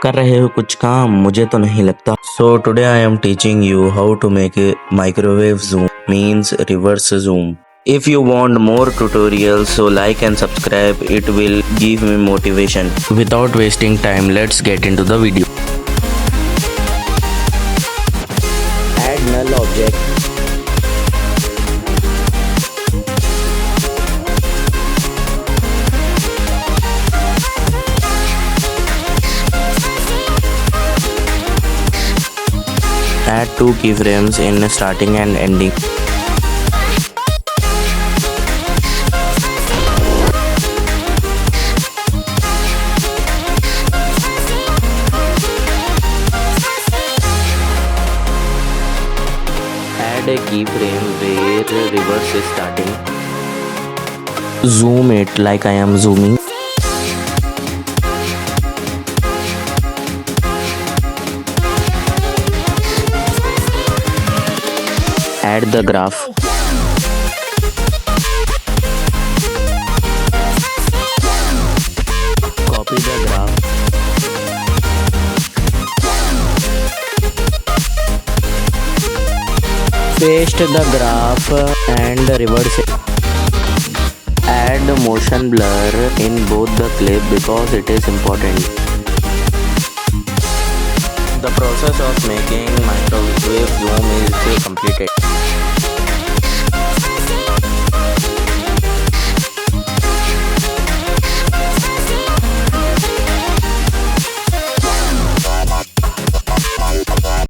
कर रहे हो कुछ काम? मुझे तो नहीं लगता। So today I am teaching you how to make a microwave zoom, means reverse zoom. If you want more tutorials, so like and subscribe, it will give me motivation. Without wasting time, let's get into the video. Add null object. Add two keyframes in starting and ending. Add a keyframe where reverse is starting. Zoom it like I am zooming. Add the graph. Copy the graph. Paste the graph and reverse it. Add motion blur in both the clip because it is important. The process of making microwave zoom is completed.